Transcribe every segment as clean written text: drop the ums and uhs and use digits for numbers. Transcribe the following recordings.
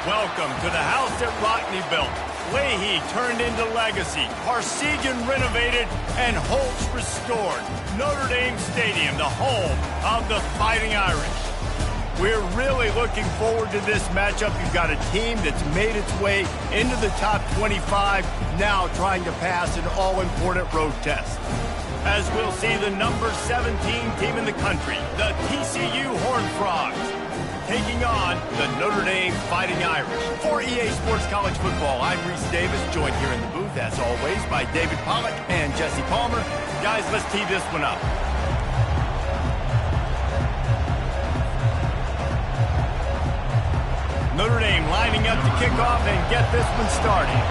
Welcome to the house that Rockney built. Leahy turned into legacy. Parsegian renovated and Holtz restored. Notre Dame Stadium, the home of the Fighting Irish. We're really looking forward to this matchup. You've got a team that's made its way into the top 25, now trying to pass an all-important road test. As we'll see the number 17 team in the country, the TCU Horned Frogs, taking on the Notre Dame Fighting Irish. For EA Sports College Football, I'm Reese Davis, joined here in the booth, as always, by David Pollack and Jesse Palmer. Guys, let's tee this one up. Notre Dame lining up to kick off and get this one started.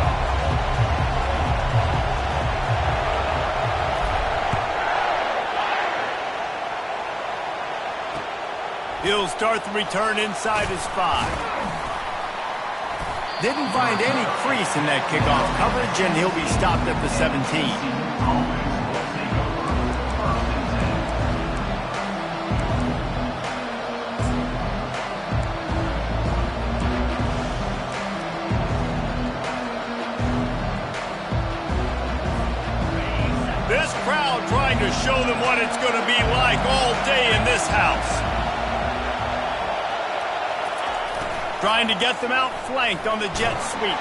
He'll start the return inside his 5. Didn't find any crease in that kickoff coverage, and he'll be stopped at the 17. This crowd trying to show them what it's going to be like all day in this house. Trying to get them outflanked on the jet sweep.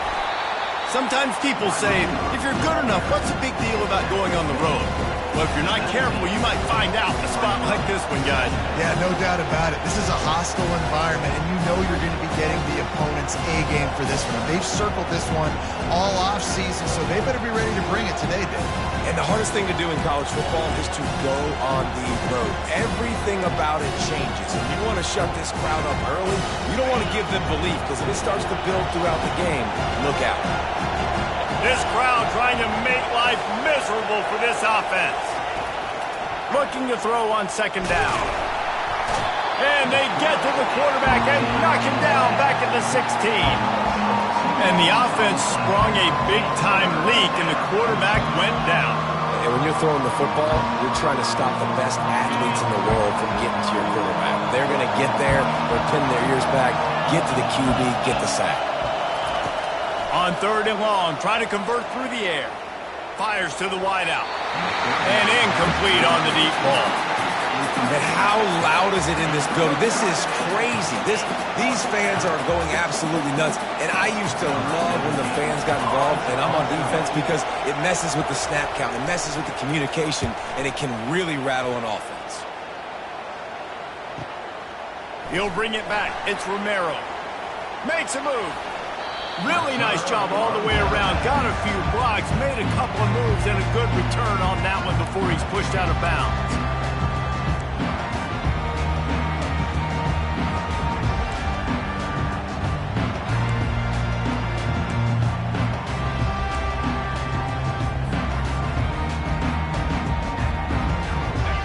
Sometimes people say, if you're good enough, what's the big deal about going on the road? Well, if you're not careful, you might find out a spot like this one, guys. Yeah, no doubt about it. This is a hostile environment, and you know you're going to be getting the opponent's A-game for this one. They've circled this one all off-season, so they better be ready to bring it today, Dave. And the hardest thing to do in college football is to go on the road. Everything about it changes. And you want to shut this crowd up early. You don't want to give them belief, because if it starts to build throughout the game, look out. This crowd trying to make life miserable for this offense. Looking to throw on second down. And they get to the quarterback and knock him down back at the 16. And the offense sprung a big-time leak, and the quarterback went down. And when you're throwing the football, you're trying to stop the best athletes in the world from getting to your quarterback. They're going to get there, they're pinning their ears back, get to the QB, get the sack. On 3rd and long, trying to convert through the air. Fires to the wideout. And incomplete on the deep ball. And how loud is it in this building? This is crazy. These fans are going absolutely nuts. And I used to love when the fans got involved, and I'm on defense, because it messes with the snap count, it messes with the communication, and it can really rattle an offense. He'll bring it back. It's Romero. Makes a move. Really nice job all the way around. Got a few blocks, made a couple of moves, and a good return on that one before he's pushed out of bounds.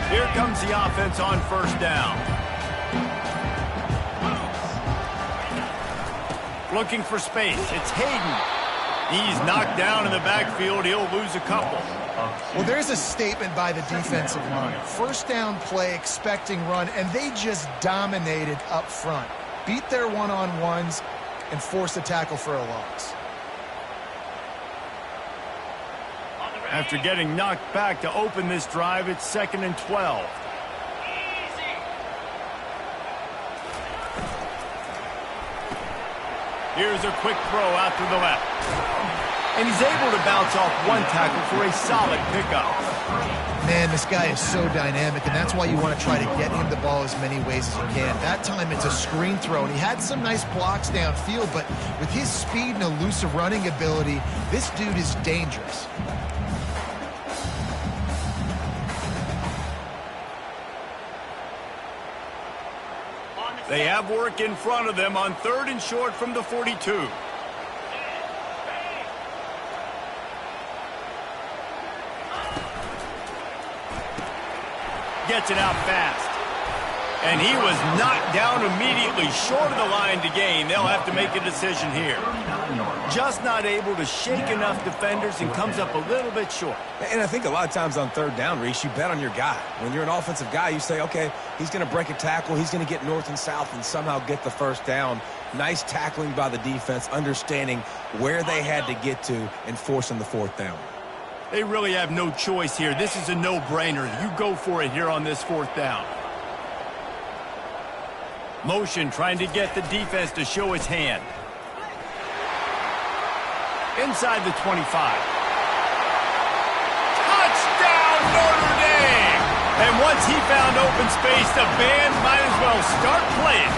Here comes the offense on 1st down. Looking for space. It's Hayden. He's knocked down in the backfield. He'll lose a couple. Well, there's a statement by the defensive line. 1st down play, expecting run, and they just dominated up front. Beat their one-on-ones and forced a tackle for a loss. After getting knocked back to open this drive, it's 2nd and 12. Here's a quick throw out to the left. And he's able to bounce off one tackle for a solid pickup. Man, this guy is so dynamic, and that's why you want to try to get him the ball as many ways as you can. That time it's a screen throw, and he had some nice blocks downfield, but with his speed and elusive running ability, this dude is dangerous. They have work in front of them on 3rd and short from the 42. Gets it out fast. And he was knocked down immediately short of the line to gain. They'll have to make a decision here. Just not able to shake enough defenders and comes up a little bit short. And I think a lot of times on third down, Reese, you bet on your guy. When you're an offensive guy, you say, okay, he's going to break a tackle. He's going to get north and south and somehow get the first down. Nice tackling by the defense, understanding where they had to get to and forcing the fourth down. They really have no choice here. This is a no-brainer. You go for it here on this fourth down. Motion trying to get the defense to show its hand. Inside the 25. Touchdown, Notre Dame! And once he found open space, the band might as well start playing.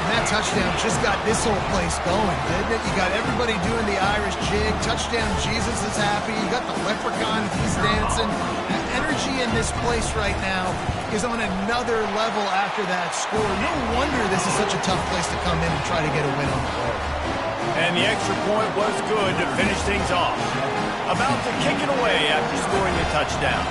And that touchdown just got this whole place going, didn't it? You got everybody doing the Irish jig. Touchdown, Jesus is happy. You got the leprechaun, he's dancing. The energy in this place right now is on another level after that score. No wonder this is such a tough place to come in and try to get a win on the road. And the extra point was good to finish things off. About to kick it away after scoring a touchdown.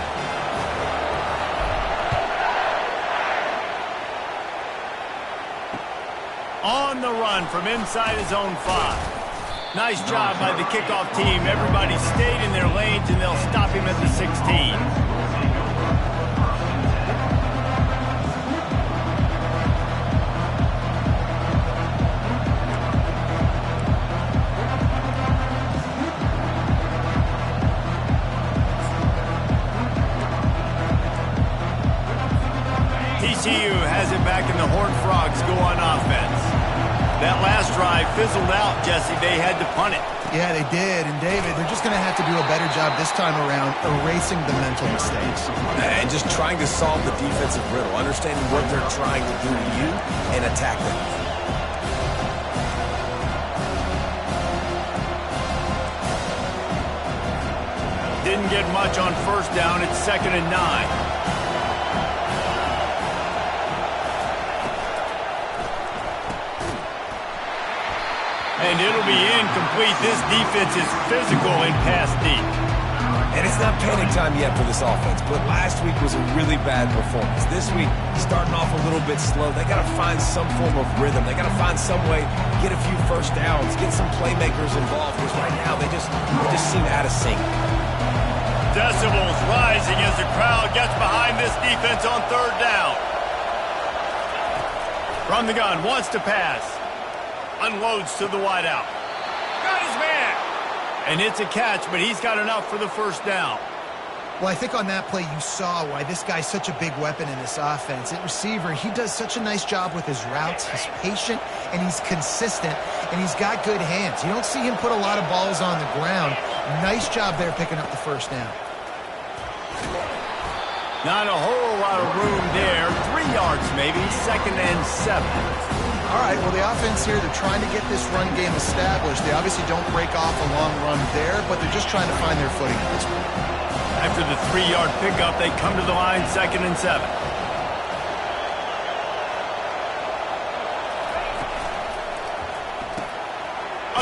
On the run from inside his own 5. Nice job by the kickoff team. Everybody stayed in their lanes, and they'll stop him at the 16. TCU has it back, and the Horned Frogs go on offense. That last drive fizzled out, Jesse. They had to punt it. Yeah, they did. And, David, they're just going to have to do a better job this time around erasing the mental mistakes. And just trying to solve the defensive riddle, understanding what they're trying to do to you and attack them. Didn't get much on first down. It's 2nd and 9. And it'll be incomplete. This defense is physical and pass deep. And it's not panic time yet for this offense, but last week was a really bad performance. This week, starting off a little bit slow. They got to find some form of rhythm. They got to find some way, get a few first downs, get some playmakers involved, because right now they just seem out of sync. Decibels rising as the crowd gets behind this defense on third down. From the gun, wants to pass. Unloads to the wideout. Got his man. And it's a catch, but he's got enough for the first down. Well, I think on that play you saw why this guy's such a big weapon in this offense. At receiver, he does such a nice job with his routes. He's patient, and he's consistent, and he's got good hands. You don't see him put a lot of balls on the ground. Nice job there picking up the first down. Not a whole lot of room there. 3 yards maybe, 2nd and 7. All right, well, the offense here, they're trying to get this run game established. They obviously don't break off a long run there, but they're just trying to find their footing at this point. After the 3-yard pickup, they come to the line, 2nd and 7.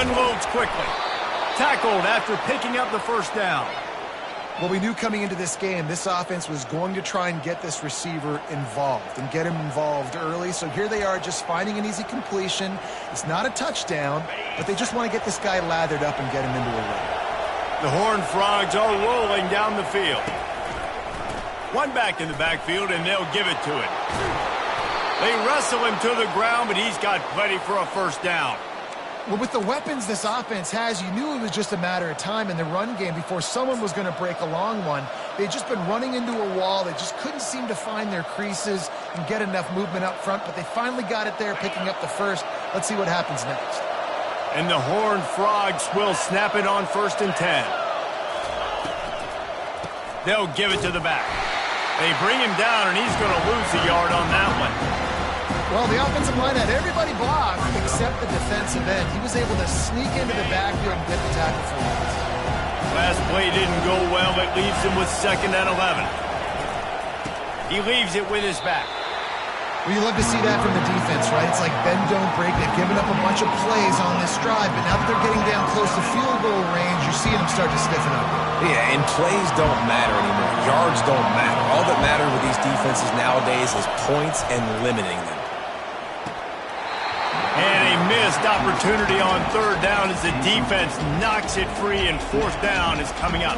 Unloads quickly. Tackled after picking up the first down. Well, we knew coming into this game, this offense was going to try and get this receiver involved and get him involved early. So here they are just finding an easy completion. It's not a touchdown, but they just want to get this guy lathered up and get him into a rhythm. The Horned Frogs are rolling down the field. One back in the backfield, and they'll give it to him. They wrestle him to the ground, but he's got plenty for a first down. Well, with the weapons this offense has, you knew it was just a matter of time in the run game before someone was going to break a long one. They'd just been running into a wall. They just couldn't seem to find their creases and get enough movement up front, but they finally got it there, picking up the first. Let's see what happens next. And the Horned Frogs will snap it on 1st and 10. They'll give it to the back. They bring him down, and he's going to lose a yard on that one. Well, the offensive line had everybody blocked except the defensive end. He was able to sneak into the backfield and get the tackle for once. Last play didn't go well. It leaves him with 2nd and 11. He leaves it with his back. Well, you love to see that from the defense, right? It's like bend, don't break. They've given up a bunch of plays on this drive, but now that they're getting down close to field goal range, you're seeing them start to stiffen up. Yeah, and plays don't matter anymore. Yards don't matter. All that matters with these defenses nowadays is points and limiting them. And a missed opportunity on third down as the defense knocks it free, and fourth down is coming up.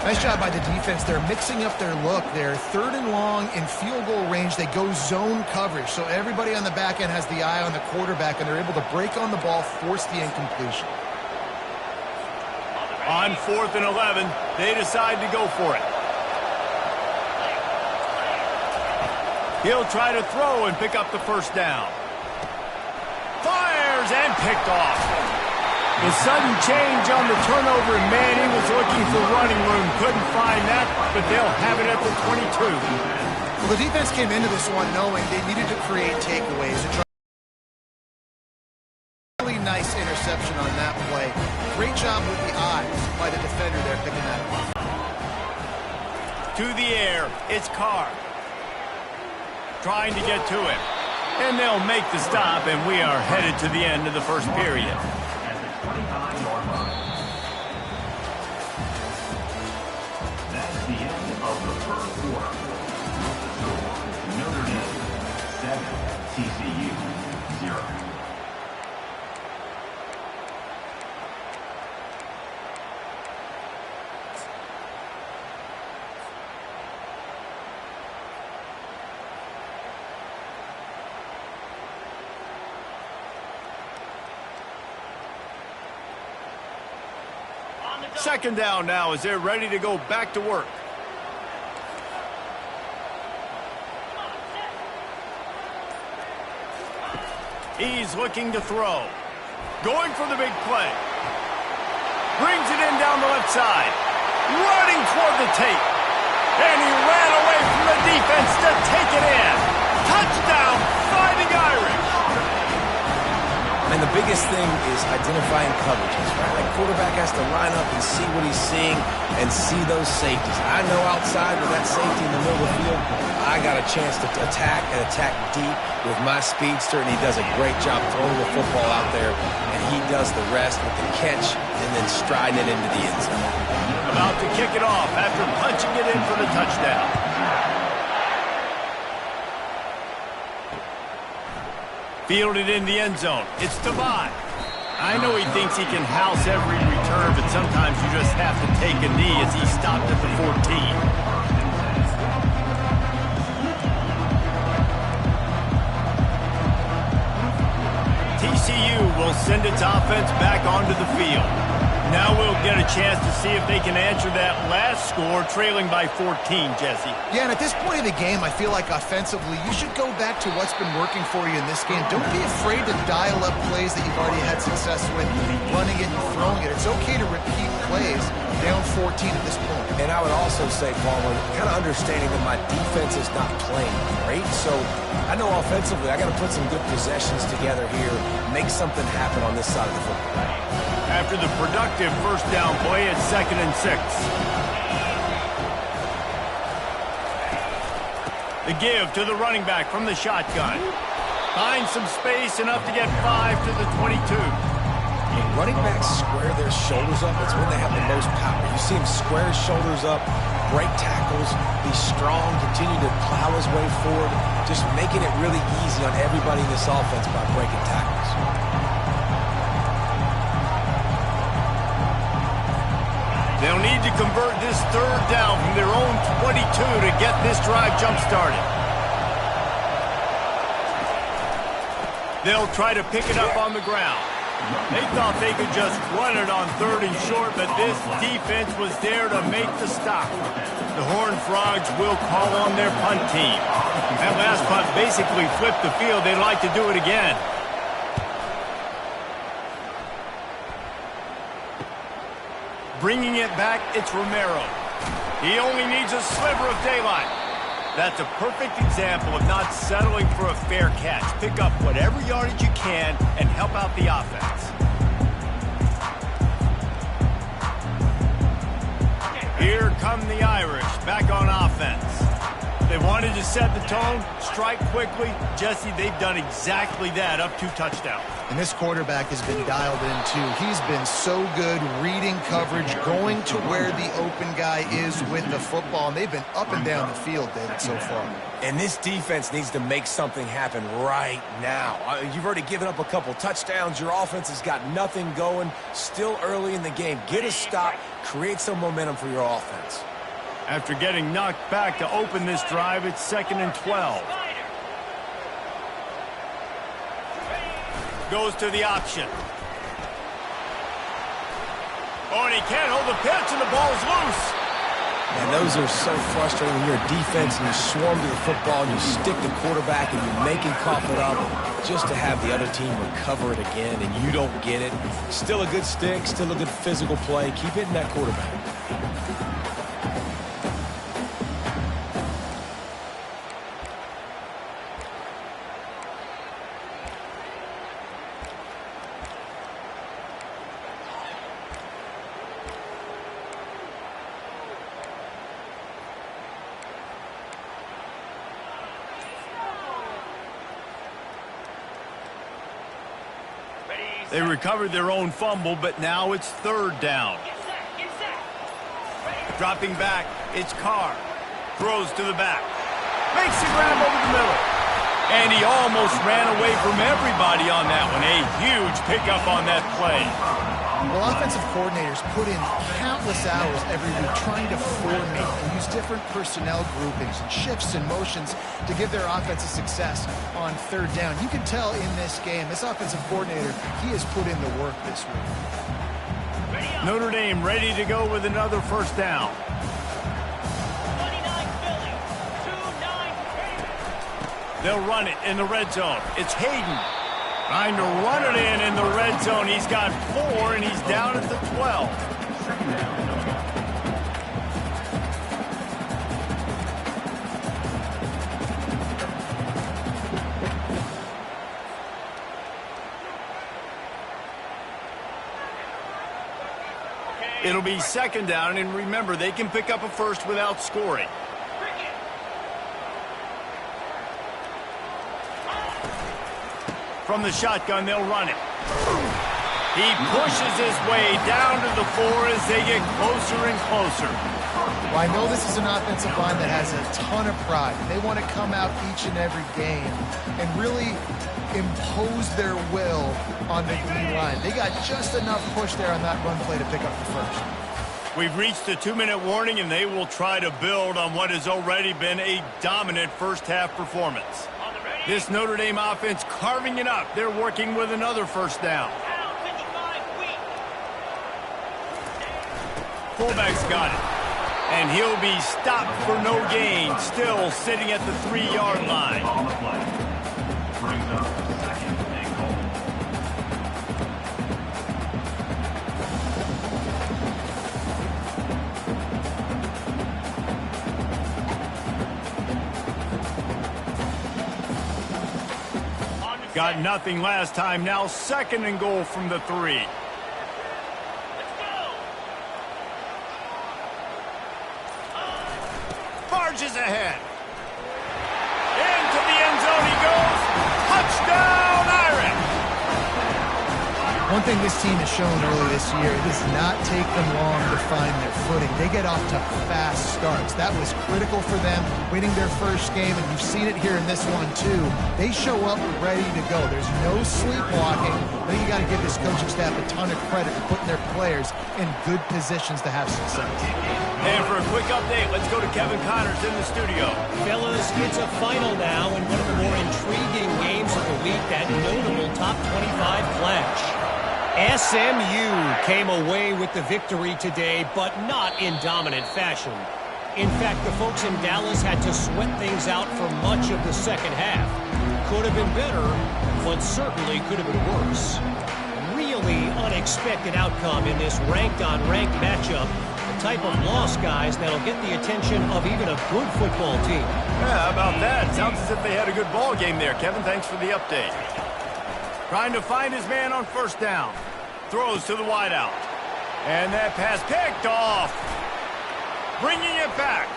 Nice job by the defense. They're mixing up their look. They're third and long in field goal range. They go zone coverage, so everybody on the back end has the eye on the quarterback, and they're able to break on the ball, force the incompletion. On 4th and 11, they decide to go for it. He'll try to throw and pick up the first down. Fires and picked off. The sudden change on the turnover, and man, he was looking for running room. Couldn't find that, but they'll have it at the 22. Well, the defense came into this one knowing they needed to create takeaways. Really nice interception on that play. Great job with the eyes by the defender there picking that up. To the air, it's Carr. Trying to get to him. And they'll make the stop, and we are headed to the end of the first period. That's the end of the first quarter. Notre Dame 7, TCU 0. Second down now as they're ready to go back to work. He's looking to throw. Going for the big play. Brings it in down the left side. Running toward the tape. And he ran away from the defense to take it in. Touchdown, Fighting Irish. And the biggest thing is identifying coverages, right? Like quarterback has to line up and see what he's seeing and see those safeties. I know outside with that safety in the middle of the field, I got a chance to attack and attack deep with my speedster, and he does a great job throwing the football out there, and he does the rest with the catch and then striding it into the end zone. About to kick it off after punching it in for the touchdown. Fielded in the end zone. It's Devon. I know he thinks he can house every return, but sometimes you just have to take a knee as he stopped at the 14. TCU will send its offense back onto the field. Now we'll get a chance to see if they can answer that last score, trailing by 14, Jesse. Yeah, and at this point of the game, I feel like offensively, you should go back to what's been working for you in this game. Don't be afraid to dial up plays that you've already had success with, running it and throwing it. It's okay to repeat plays down 14 at this point. And I would also say, Palmer, kind of understanding that my defense is not playing great, so I know offensively I got to put some good possessions together here, make something happen on this side of the football. After the productive first down play, it's 2nd and 6. The give to the running back from the shotgun. Finds some space, enough to get 5 to the 22. When running backs square their shoulders up, it's when they have the most power. You see him square his shoulders up, break tackles, be strong, continue to plow his way forward, just making it really easy on everybody in this offense by breaking tackles. They'll need to convert this third down from their own 22 to get this drive jump-started. They'll try to pick it up on the ground. They thought they could just run it on 3rd and short, but this defense was there to make the stop. The Horned Frogs will call on their punt team. That last punt basically flipped the field. They'd like to do it again. Bringing it back, it's Romero. He only needs a sliver of daylight. That's a perfect example of not settling for a fair catch. Pick up whatever yardage you can and help out the offense. Here come the Irish back on offense. They wanted to set the tone, strike quickly. Jesse, they've done exactly that, up 2 touchdowns. And this quarterback has been dialed in, too. He's been so good reading coverage, going to where the open guy is with the football, and they've been up and down the field, David, so far. And this defense needs to make something happen right now. You've already given up a couple touchdowns. Your offense has got nothing going. Still early in the game. Get a stop. Create some momentum for your offense. After getting knocked back to open this drive, it's 2nd and 12. Goes to the option. Oh, and he can't hold the pitch, and the ball's loose. And those are so frustrating when you're a defense and you swarm to the football and you stick the quarterback and you make him cough it up just to have the other team recover it again and you don't get it. Still a good stick, still a good physical play. Keep hitting that quarterback. They recovered their own fumble, but now it's 3rd down. Dropping back, it's Carr. Throws to the back. Makes the grab over the middle. And he almost ran away from everybody on that one. A huge pickup on that play. Well, offensive coordinators put in countless hours every week trying to formate and use different personnel groupings and shifts and motions to give their offense a success on 3rd down. You can tell in this game, this offensive coordinator, he has put in the work this week. Notre Dame ready to go with another 1st down. They'll run it in the red zone. It's Hayden. Trying to run it in the red zone. He's got 4, and he's down at the 12. It'll be 2nd down, and remember, they can pick up a first without scoring. From the shotgun, they'll run it. He pushes his way down to the 4 as they get closer and closer. Well, I know this is an offensive line that has a ton of pride. They want to come out each and every game and really impose their will on the D-line. They got just enough push there on that run play to pick up the first. We've reached the 2-minute warning, and they will try to build on what has already been a dominant first-half performance. This Notre Dame offense carving it up. They're working with another 1st down. Fullback's got it. And he'll be stopped for no gain. Still sitting at the 3-yard line. On the play. Brings up 2nd and goal. Got nothing last time. Now 2nd and goal from the 3. Barges ahead. Into the end zone he goes. Touchdown, Irish. One thing this team has shown early this year, it does not take them long to find their footing. They get off to fast starts. That was critical for them, winning their first game, and you've seen it here in this one too. They show up ready to go. There's no sleepwalking. I think you got to give this coaching staff a ton of credit for putting their players in good positions to have success. And for a quick update, let's go to Kevin Connors in the studio. Fellas, it's a final now in one of the more intriguing games of the week, that notable top 25 clash. SMU came away with the victory today, but not in dominant fashion. In fact, the folks in Dallas had to sweat things out for much of the second half. Could have been better, but certainly could have been worse. Really unexpected outcome in this ranked-on-ranked matchup. The type of loss, guys, that'll get the attention of even a good football team. Yeah, how about that? Sounds as if they had a good ball game there. Kevin, thanks for the update. Trying to find his man on 1st down. Throws to the wideout. And that pass picked off. Bringing it back.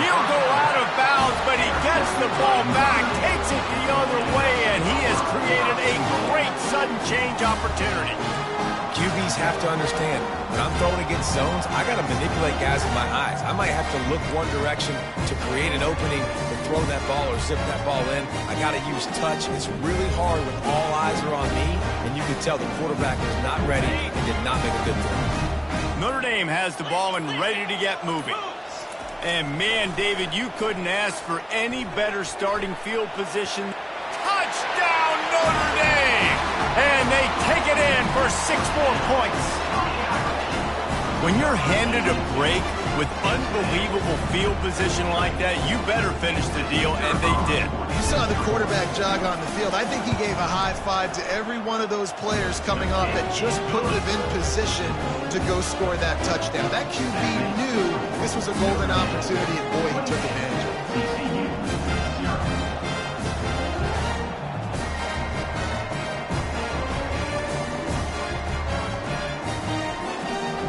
He'll go out of bounds, but he gets the ball back, takes it the other way, and he has created a great sudden change opportunity. QBs have to understand, when I'm throwing against zones, I got to manipulate guys with my eyes. I might have to look one direction to create an opening to throw that ball or zip that ball in. I got to use touch. It's really hard when all eyes are on me, and you can tell the quarterback was not ready and did not make a good throw. Notre Dame has the ball and ready to get moving. And man, David, you couldn't ask for any better starting field position. Touchdown, Notre Dame! And they take it in for 6 more points. When you're handed a break with unbelievable field position like that, you better finish the deal, and they did. You saw the quarterback jog on the field. I think he gave a high five to every one of those players coming off that just put them in position to go score that touchdown. That QB knew this was a golden opportunity, and boy, he took advantage of it.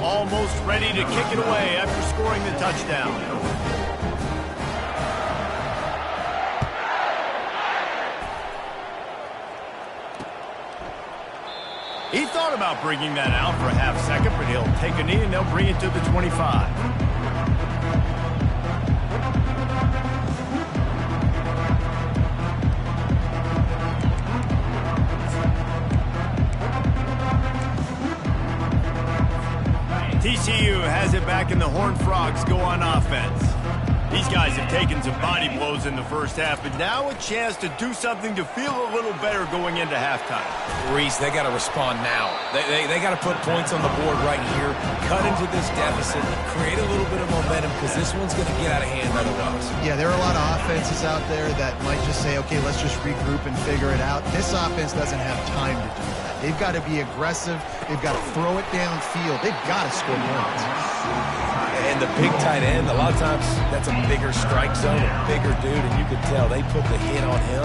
Almost ready to kick it away after scoring the touchdown. He thought about bringing that out for a half second, but he'll take a knee and they'll bring it to the 25. TCU has it back and the Horned Frogs go on offense. These guys have taken some body blows in the first half, but now a chance to do something to feel a little better going into halftime. Reese, they got to respond now. They got to put points on the board right here, cut into this deficit, create a little bit of momentum because this one's going to get out of hand otherwise. Yeah, there are a lot of offenses out there that might just say, okay, let's just regroup and figure it out. This offense doesn't have time to do that. They've got to be aggressive. They've got to throw it downfield. They've got to score points. And the big tight end, a lot of times that's a bigger strike zone, a bigger dude, and you could tell they put the hit on him,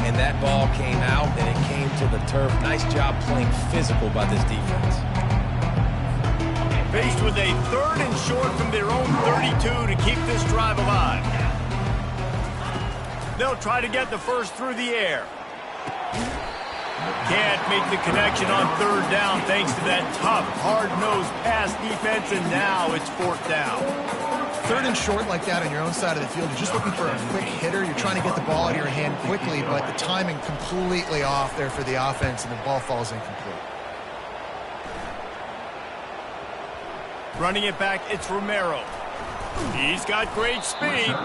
and that ball came out, and it came to the turf. Nice job playing physical by this defense. Faced with a 3rd and short from their own 32 to keep this drive alive. They'll try to get the first through the air. Can't make the connection on 3rd down thanks to that tough, hard-nosed pass defense, and now it's 4th down. 3rd and short like that on your own side of the field, you're just looking for a quick hitter. You're trying to get the ball out of your hand quickly, but the timing completely off there for the offense, and the ball falls incomplete. Running it back, it's Romero. He's got great speed.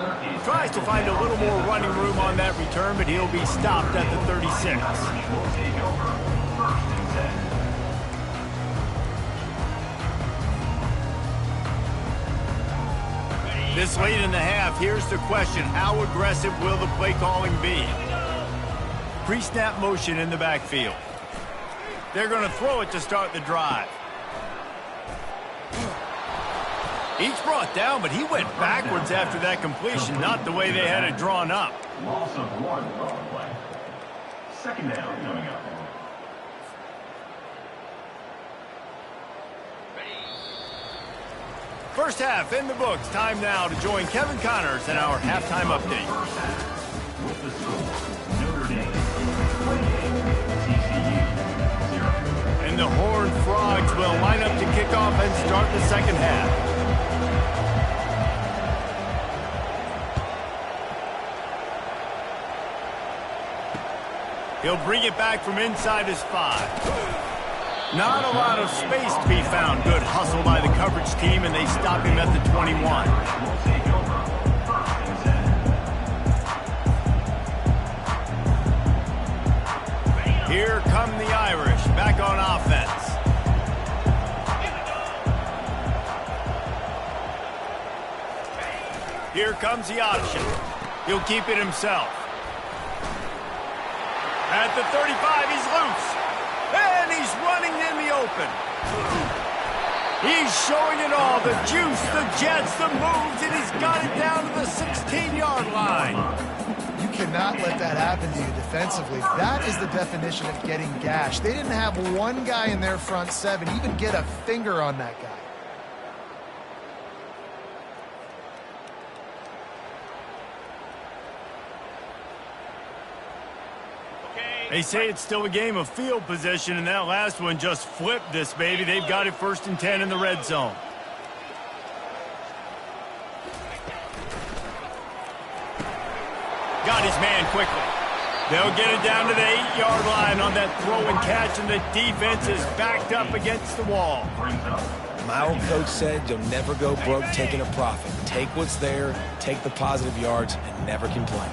Tries to find a little more running room on that return, but he'll be stopped at the 36. This late in the half, here's the question. How aggressive will the play calling be? Pre-snap motion in the backfield. They're going to throw it to start the drive. Each brought down, but he went backwards after that completion, not the way they had it drawn up. Loss of 1 on play. 2nd down coming up. First half in the books. Time now to join Kevin Connors in our halftime update. With the score, Notre Dame 28, TCU 0. And the Horned Frogs will line up to kick off and start the second half. He'll bring it back from inside his 5. Not a lot of space to be found. Good hustle by the coverage team, and they stop him at the 21. Here come the Irish, back on offense. Here comes the option. He'll keep it himself. At the 35, he's loose. And he's running in the open. He's showing it all. The juice, the jets, the moves, and he's got it down to the 16-yard line. You cannot let that happen to you defensively. That is the definition of getting gashed. They didn't have one guy in their front 7 even get a finger on that guy. They say it's still a game of field position, and that last one just flipped this baby. They've got it 1st and 10 in the red zone. Got his man quickly. They'll get it down to the 8-yard line on that throw and catch, and the defense is backed up against the wall. My old coach said you'll never go broke taking a profit. Take what's there, take the positive yards, and never complain.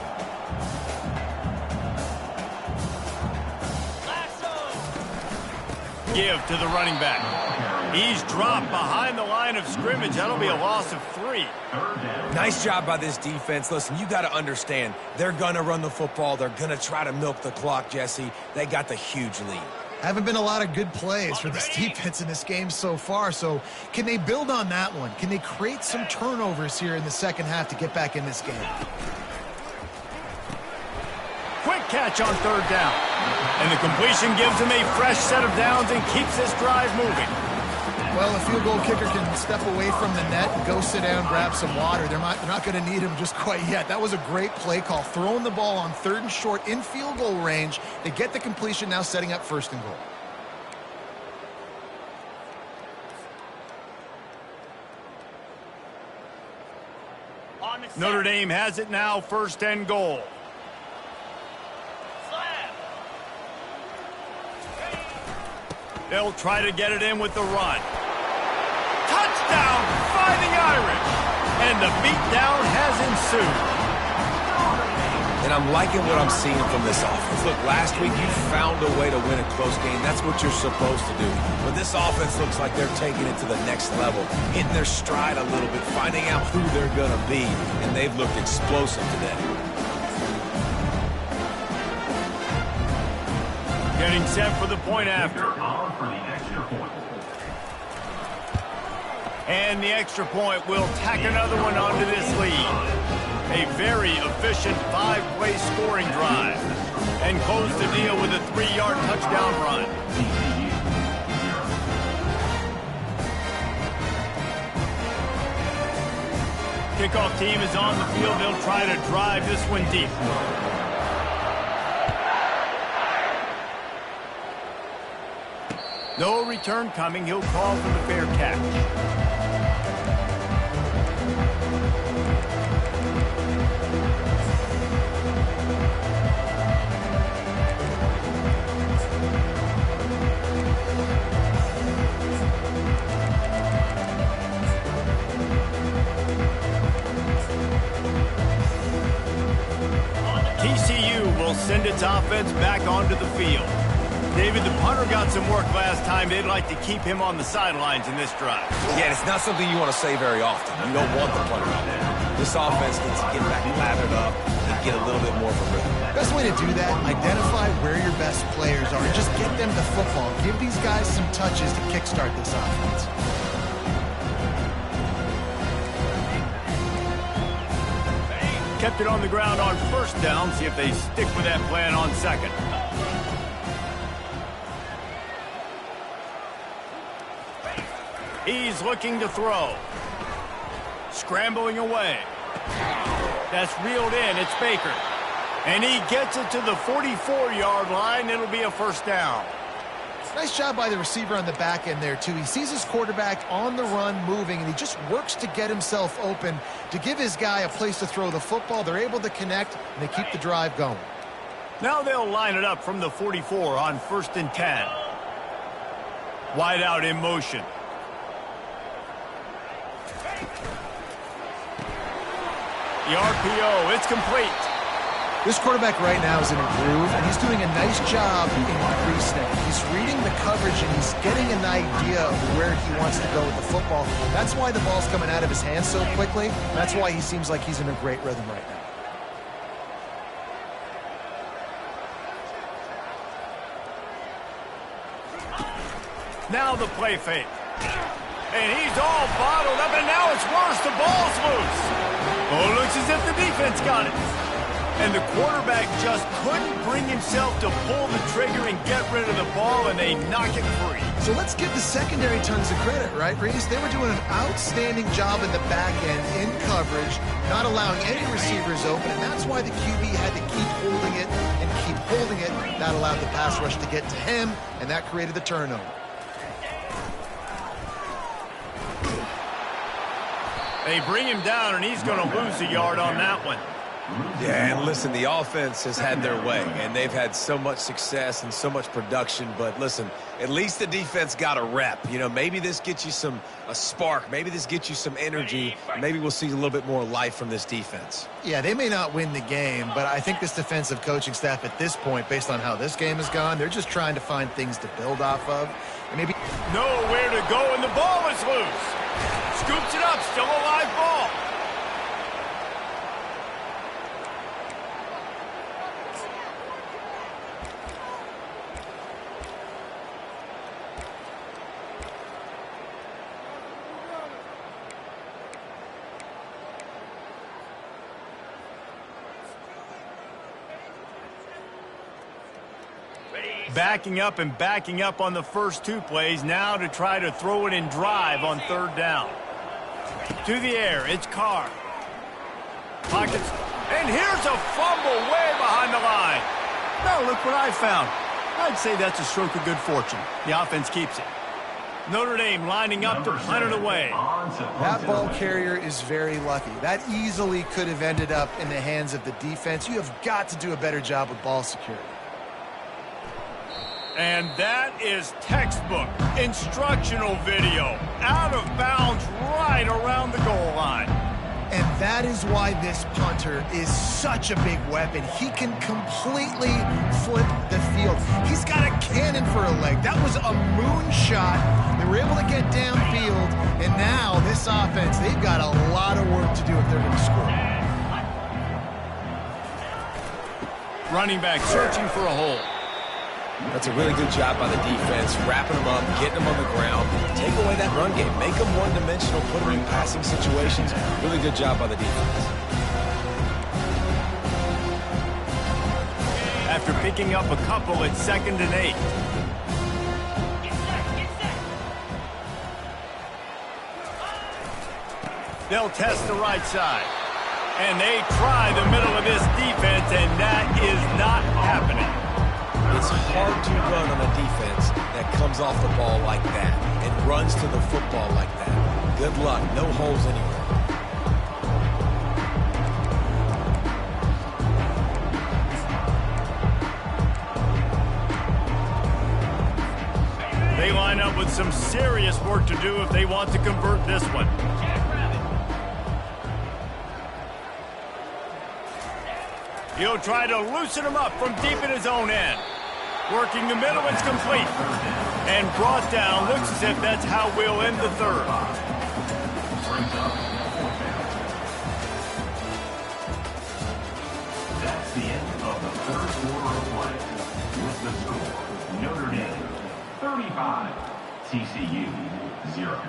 Give to the running back. He's dropped behind the line of scrimmage. That'll be a loss of 3. Nice job by this defense. Listen, you got to understand, they're going to run the football. They're going to try to milk the clock, Jesse. They got the huge lead. Haven't been a lot of good plays for this defense in this game so far, so can they build on that one? Can they create some turnovers here in the second half to get back in this game? Quick catch on 3rd down. And the completion gives him a fresh set of downs and keeps this drive moving. Well, a field goal kicker can step away from the net and go sit down, grab some water. They're not going to need him just quite yet. That was a great play call. Throwing the ball on 3rd and short in field goal range. They get the completion, now setting up 1st and goal. Notre Dame has it now, 1st and goal. They'll try to get it in with the run. Touchdown, Fighting Irish! And the beatdown has ensued. And I'm liking what I'm seeing from this offense. Look, last week you found a way to win a close game. That's what you're supposed to do. But this offense looks like they're taking it to the next level, hitting their stride a little bit, finding out who they're going to be. And they've looked explosive today. Getting set for the point after. And the extra point will tack another one onto this lead. A very efficient 5-play scoring drive. And close the deal with a 3-yard touchdown run. Kickoff team is on the field. They'll try to drive this one deep. No return coming. He'll call for the fair catch. TCU will send its offense back onto the field. David, the punter got some work last time. They'd like to keep him on the sidelines in this drive. Yeah, it's not something you want to say very often. You don't want the punter out there. This offense needs to get back lathered up and get a little bit more of a rhythm. Best way to do that, identify where your best players are and just get them the football. Give these guys some touches to kickstart this offense. Kept it on the ground on 1st down. See if they stick with that plan on 2nd. He's looking to throw. Scrambling away. That's reeled in. It's Baker. And he gets it to the 44-yard line. It'll be a 1st down. Nice job by the receiver on the back end there, too. He sees his quarterback on the run moving, and he just works to get himself open to give his guy a place to throw the football. They're able to connect, and they keep the drive going. Now they'll line it up from the 44 on 1st and 10. Wide out in motion. The RPO, it's complete. This quarterback right now is in a groove, and he's doing a nice job in pre-snap. He's reading the coverage, and he's getting an idea of where he wants to go with the football. That's why the ball's coming out of his hands so quickly. That's why he seems like he's in a great rhythm right now. Now the play fake. And he's all bottled up, and now it's worse. The ball's loose. Oh, looks as if the defense got it. And the quarterback just couldn't bring himself to pull the trigger and get rid of the ball, and they knock it free. So let's give the secondary tons of credit, right, Reese? They were doing an outstanding job in the back end, in coverage, not allowing any receivers open, and that's why the QB had to keep holding it and keep holding it. That allowed the pass rush to get to him, and that created the turnover. They bring him down, and he's going to lose a yard on that one. Yeah, and listen, the offense has had their way, and they've had so much success and so much production. But listen, at least the defense got a rep. You know, maybe this gets you a spark. Maybe this gets you some energy. Maybe we'll see a little bit more life from this defense. Yeah, they may not win the game, but I think this defensive coaching staff at this point, based on how this game has gone, they're just trying to find things to build off of. And maybe nowhere to go, and the ball is loose. Scoops it up, still a live ball. Backing up on the first two plays, now to try to throw it in drive on third down. To the air, it's Carr. Pockets, and here's a fumble way behind the line. Now look what I found. I'd say that's a stroke of good fortune. The offense keeps it. Notre Dame lining up to punt it away. That ball carrier is very lucky. That easily could have ended up in the hands of the defense. You have got to do a better job with ball security. And that is textbook instructional video. Out of bounds right around the goal line. And that is why this punter is such a big weapon. He can completely flip the field. He's got a cannon for a leg. That was a moonshot. They were able to get downfield. And now this offense, they've got a lot of work to do if they're going to score. Running back searching for a hole. That's a really good job by the defense, wrapping them up, getting them on the ground. Take away that run game. Make them one-dimensional, put them in passing situations. Really good job by the defense. After picking up a couple, it's 2nd and 8. They'll test the right side. And they try the middle of this defense, and that is not happening. It's hard to run on a defense that comes off the ball like that and runs to the football like that. Good luck. No holes anywhere. They line up with some serious work to do if they want to convert this one. He'll try to loosen him up from deep in his own end. Working the middle, it's complete. And brought down, looks as if that's how we'll end the third. That's the end of the third quarter of play. With the score, Notre Dame 35, TCU 0.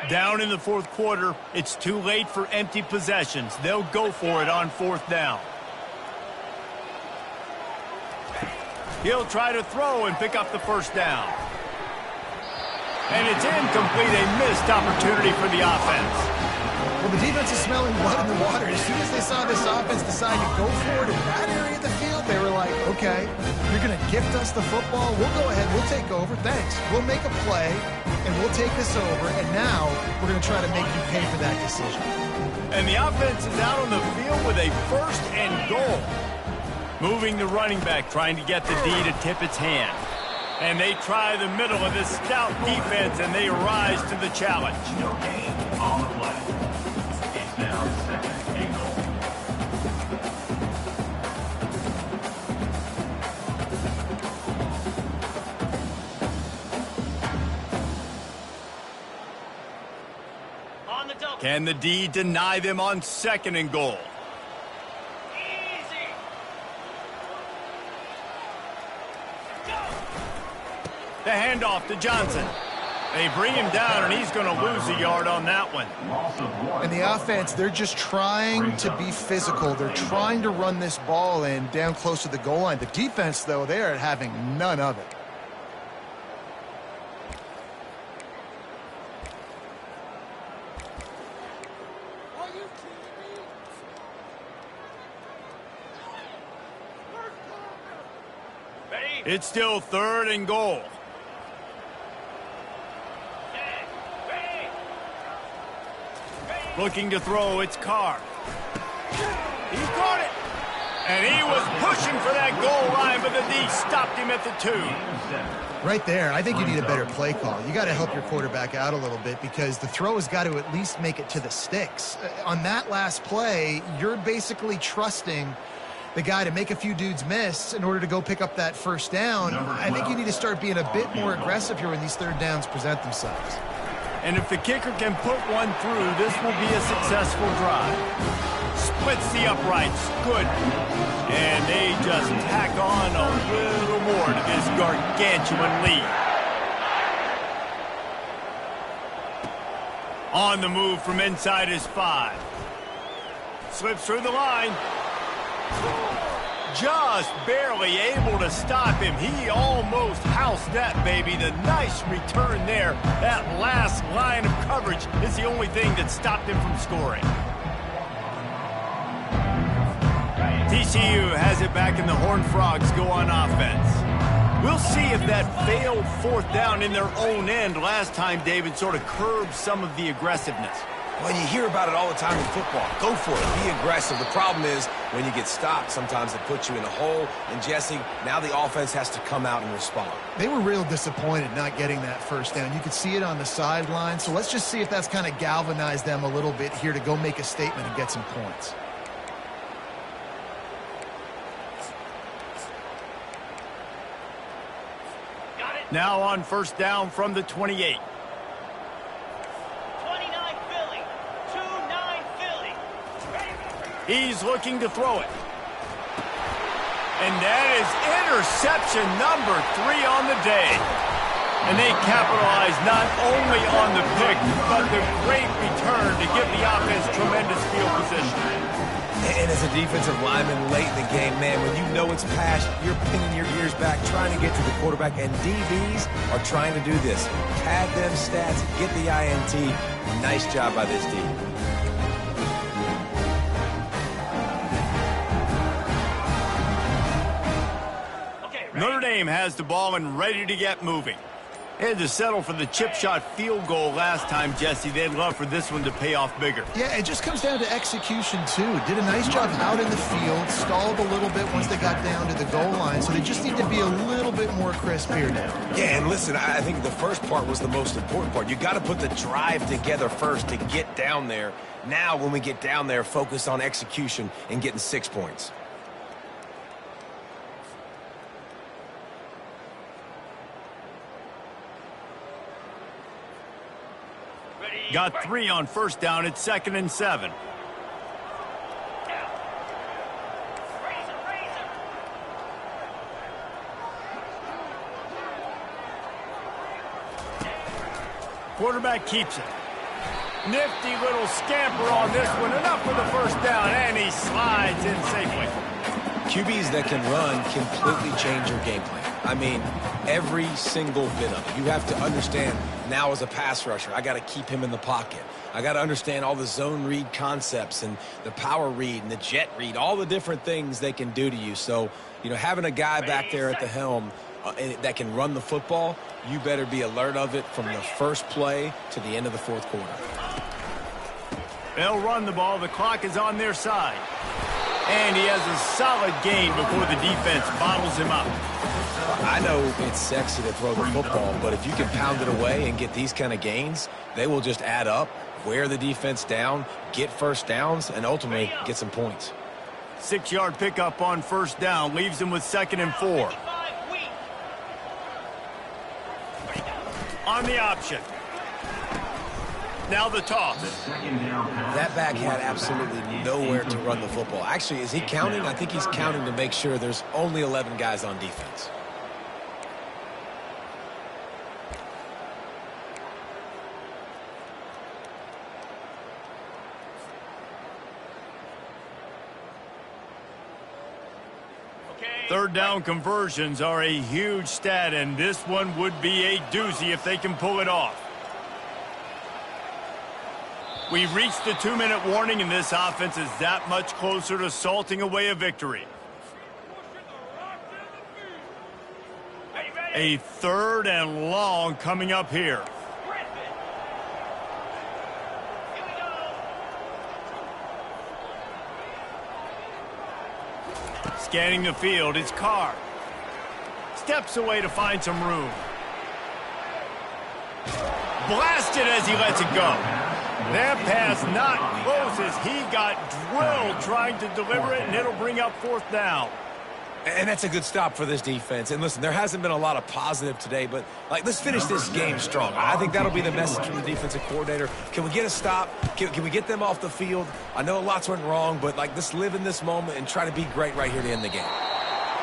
Down in the fourth quarter, it's too late for empty possessions. They'll go for it on 4th down. He'll try to throw and pick up the first down. And it's incomplete, a missed opportunity for the offense. Well, the defense is smelling blood in the water. As soon as they saw this offense decide to go for it in that area of the field, they were like, okay, you're going to gift us the football. We'll go ahead. We'll take over. Thanks. We'll make a play, and we'll take this over. And now we're going to try to make you pay for that decision. And the offense is out on the field with a 1st and goal. Moving the running back, trying to get the D to tip its hand. And they try the middle of this stout defense, and they rise to the challenge. No gain on the play. It's now 2nd and goal. Can the D deny them on 2nd and goal? The handoff to Johnson. They bring him down, and he's going to lose a yard on that one. And the offense, they're just trying to be physical. They're trying to run this ball in down close to the goal line. The defense, though, they are having none of it. It's still 3rd and goal. Looking to throw, it's Carr. He caught it. And he was pushing for that goal line, but the D stopped him at the 2. Right there, I think you need a better play call. You got to help your quarterback out a little bit because the throw has got to at least make it to the sticks. On that last play, you're basically trusting the guy to make a few dudes miss in order to go pick up that first down. I think you need to start being a bit more aggressive here when these 3rd downs present themselves. And if the kicker can put one through, this will be a successful drive. Splits the uprights. Good. And they just tack on a little more to this gargantuan lead. On the move from inside his 5. Slips through the line. Just barely able to stop him. He almost housed that baby. The nice return there. That last line of coverage is the only thing that stopped him from scoring. TCU has it back and the Horned Frogs go on offense. We'll see if that failed 4th down in their own end last time, David, sort of curbed some of the aggressiveness. Well, you hear about it all the time in football. Go for it. Be aggressive. The problem is when you get stopped, sometimes it puts you in a hole. And, Jesse, now the offense has to come out and respond. They were real disappointed not getting that first down. You could see it on the sideline. So let's just see if that's kind of galvanized them a little bit here to go make a statement and get some points. Now on 1st down from the 28. He's looking to throw it. And that is interception number 3 on the day. And they capitalize not only on the pick, but the great return to give the offense tremendous field position. And as a defensive lineman late in the game, man, when you know it's past, you're pinning your ears back, trying to get to the quarterback. And DBs are trying to do this. Pad them stats, get the INT. Nice job by this D. Notre Dame has the ball and ready to get moving. They had to settle for the chip shot field goal last time, Jesse. They'd love for this one to pay off bigger. Yeah, it just comes down to execution, too. Did a nice job out in the field, stalled a little bit once they got down to the goal line, so they just need to be a little bit more crisp here now. Yeah, and listen, I think the first part was the most important part. You got to put the drive together first to get down there. Now, when we get down there, focus on execution and getting 6 points. Got 3 on 1st down. It's 2nd and 7. Quarterback keeps it. Nifty little scamper on this one. Enough for the 1st down, and he slides in safely. QBs that can run completely change your game plan. I mean, every single bit of it. You have to understand now as a pass rusher, I got to keep him in the pocket. I got to understand all the zone read concepts and the power read and the jet read, all the different things they can do to you. So, you know, having a guy back there at the helm that can run the football, you better be alert of it from the first play to the end of the 4th quarter. They'll run the ball. The clock is on their side. And he has a solid gain before the defense bottles him up. I know it's sexy to throw the football, but if you can pound it away and get these kind of gains, they will just add up, wear the defense down, get 1st downs, and ultimately get some points. 6-yard pickup on 1st down leaves him with 2nd and 4. On the option. Now the toss. That back had absolutely nowhere to run the football. Actually, is he counting? I think he's counting to make sure there's only 11 guys on defense. Third down conversions are a huge stat, and this one would be a doozy if they can pull it off. We've reached the 2-minute warning, and this offense is that much closer to salting away a victory. A 3rd and long coming up here. Scanning the field, it's Carr. Steps away to find some room. Blasted as he lets it go. That pass not close as he got drilled trying to deliver it, and it'll bring up 4th down. And that's a good stop for this defense. And listen, there hasn't been a lot of positive today, but let's finish this game strong. I think that'll be the message from the defensive coordinator. Can we get a stop? Can we get them off the field? I know lots went wrong, but let's live in this moment and try to be great right here to end the game.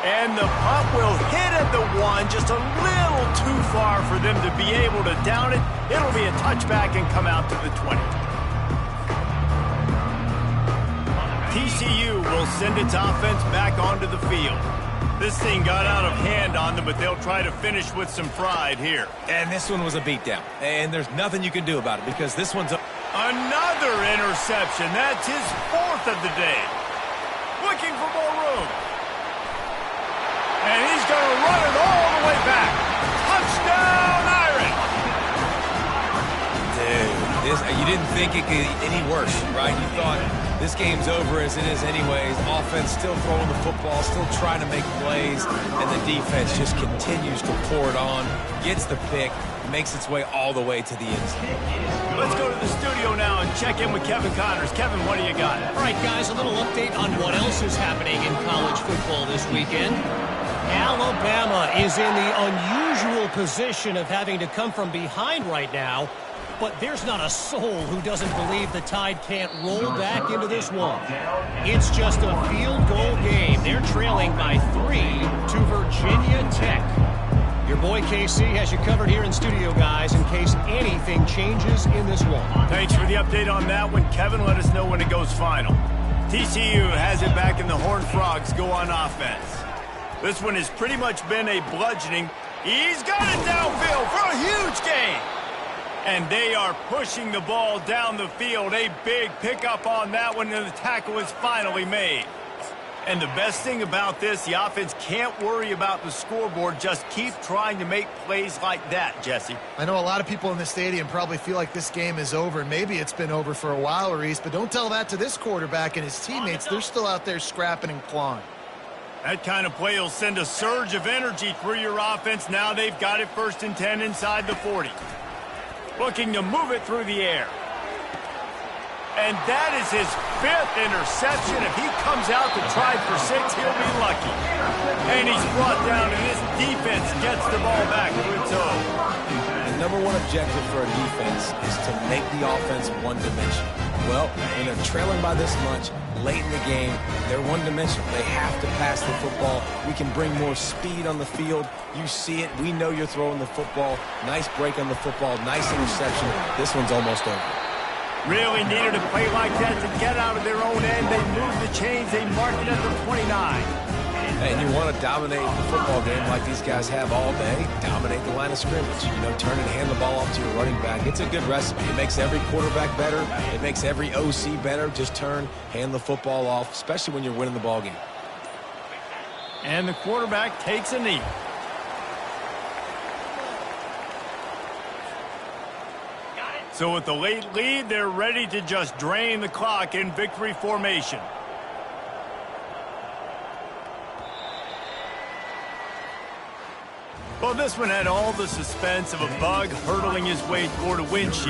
And the punt will hit at the 1, just a little too far for them to be able to down it. It'll be a touchback and come out to the 20. TCU will send its offense back onto the field. This thing got out of hand on them, but they'll try to finish with some pride here. And this one was a beatdown. And there's nothing you can do about it because this one's another interception. That's his 4th of the day. Looking for more room. And he's going to run it all the way back. Touchdown, Irish! Dude, you didn't think it could get any worse, right? You thought this game's over as it is anyways. Offense still throwing the football, still trying to make plays, and the defense just continues to pour it on, gets the pick, makes its way all the way to the end zone. Let's go to the studio now and check in with Kevin Connors. Kevin, what do you got? All right, guys, a little update on what else is happening in college football this weekend. Alabama is in the unusual position of having to come from behind right now, but there's not a soul who doesn't believe the Tide can't roll back into this one. It's just a field goal game. They're trailing by 3 to Virginia Tech. Your boy KC has you covered here in studio, guys, in case anything changes in this one. Thanks for the update on that one, Kevin. Let us know when it goes final. TCU has it back and the Horned Frogs go on offense. This one has pretty much been a bludgeoning. He's got it downfield for a huge gain. And they are pushing the ball down the field. A big pickup on that one, and the tackle is finally made. And the best thing about this, the offense can't worry about the scoreboard. Just keep trying to make plays like that, Jesse. I know a lot of people in the stadium probably feel like this game is over, and maybe it's been over for a while, Reese, but don't tell that to this quarterback and his teammates. They're still out there scrapping and clawing. That kind of play will send a surge of energy through your offense. Now they've got it 1st and 10 inside the 40. Looking to move it through the air. And that is his 5th interception. If he comes out to try for 6, he'll be lucky. And he's brought down, and this defense gets the ball back to its own. The #1 objective for a defense is to make the offense one-dimensional. Well, when they're trailing by this much, late in the game, they're one-dimensional. They have to pass the football. We can bring more speed on the field. You see it. We know you're throwing the football. Nice break on the football. Nice interception. This one's almost over. Really needed a play like that to get out of their own end. They moved the chains. They marked it at the 29. And you want to dominate the football game like these guys have all day, dominate the line of scrimmage. Turn and hand the ball off to your running back. It's a good recipe. It makes every quarterback better. It makes every OC better. Just turn, hand the football off, especially when you're winning the ball game. And the quarterback takes a knee. So with the late lead, they're ready to just drain the clock in victory formation. Well, this one had all the suspense of a bug hurtling his way toward a windshield.